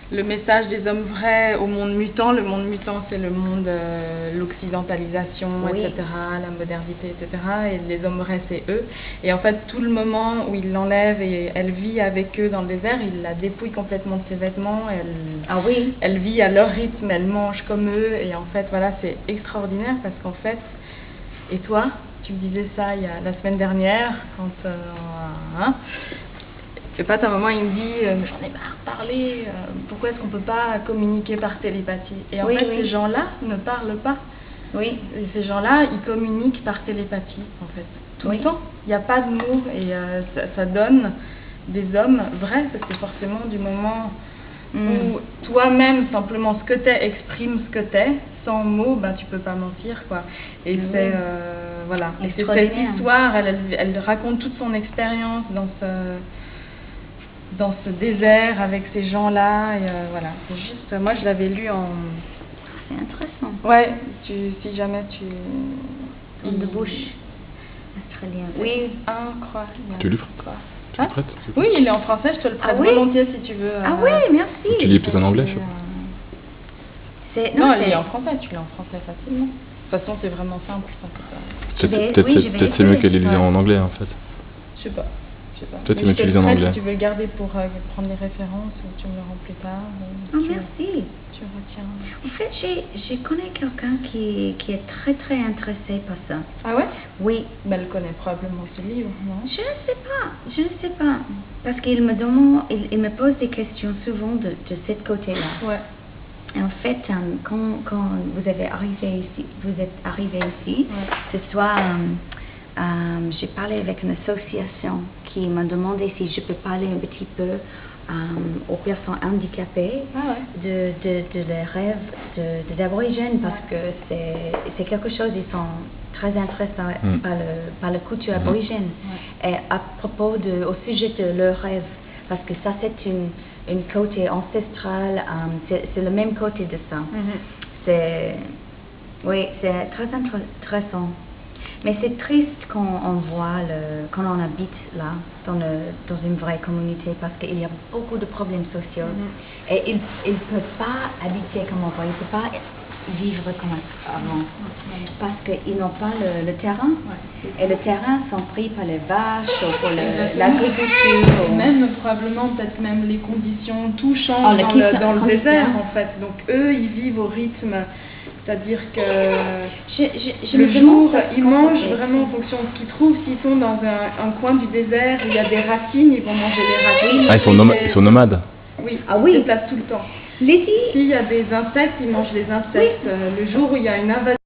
le message des hommes vrais au monde mutant. Le monde mutant, c'est le monde, l'occidentalisation, Oui. etc., la modernité, etc. Et les hommes vrais, c'est eux. Et en fait, tout le moment où il l'enlève et elle vit avec eux dans le désert, il la dépouille complètement de ses vêtements. Ah oui. Elle vit à leur rythme, elle mange comme eux. Et en fait, voilà, c'est extraordinaire parce qu'en fait, et toi, tu me disais ça la semaine dernière, quand... Et pas ta maman, il me dit j'en ai marre de parler, pourquoi est-ce qu'on peut pas communiquer par télépathie? Et en Oui, fait, oui. ces gens-là ne parlent pas. Oui. Et ces gens-là, ils communiquent par télépathie, en fait, tout Oui. le temps. Il n'y a pas de mots et ça donne des hommes vrais, parce que forcément, du moment où toi-même, simplement ce que t'es, exprime ce que t'es, sans mots, ben tu peux pas mentir, quoi. Et Oui. c'est voilà. Et c'est cette histoire, elle raconte toute son expérience dans ce désert avec ces gens-là, et voilà. C'est juste, moi je l'avais lu en... C'est intéressant. Ouais, si jamais tu... De bouche. Australien. Oui. Incroyable. Tu le feras? Tu le prêtes? Oui, il est en français, je te le prête Ah oui? volontiers si tu veux. Ah oui, merci. Tu lis peut-être en anglais, je sais pas. Non, il est en français, tu lis en français facilement. De toute façon, c'est vraiment simple, ça peut pas... Peut-être c'est mieux qu'elle les lise en anglais, en fait. Je sais pas. Toi, tu m'utilises en anglais. Si tu veux le garder pour prendre les références, ou tu me le rends plus tard. Oh, merci. Tu retiens. En fait, j'ai connais quelqu'un qui est très très intéressé par ça. Ah ouais? Oui. Mais elle connaît probablement ce livre, non? Je ne sais pas. Parce qu'il me demande, il me pose des questions souvent de cette côté-là. Ouais. Et en fait, quand vous êtes arrivé ici, Ouais. ce soir, j'ai parlé avec une association qui m'a demandé si je peux parler un petit peu aux personnes handicapées de les rêves d'aborigènes, parce que c'est quelque chose, ils sont très intéressés par la culture aborigène. Et à propos au sujet de leurs rêves, parce que ça c'est une côté ancestrale, c'est le même côté de ça. Oui, c'est très intéressant. Mais c'est triste quand on voit, quand on habite là, dans une vraie communauté, parce qu'il y a beaucoup de problèmes sociaux. Et ils ne peuvent pas habiter comme avant, ils ne peuvent pas vivre comme avant, parce qu'ils n'ont pas le terrain. Et le terrain sont pris par les vaches, ou pour l'agriculture. Même probablement, peut-être même les conditions, tout change dans le désert en fait. Donc eux, ils vivent au rythme. C'est-à-dire que le jour, ils mangent vraiment en fonction de ce qu'ils trouvent. S'ils sont dans un coin du désert où il y a des racines, ils vont manger les racines. Ah, ils sont nomades? Oui, ils se déplacent tout le temps. L'été. S'il y a des insectes, ils mangent les insectes. Le jour où il y a une invasion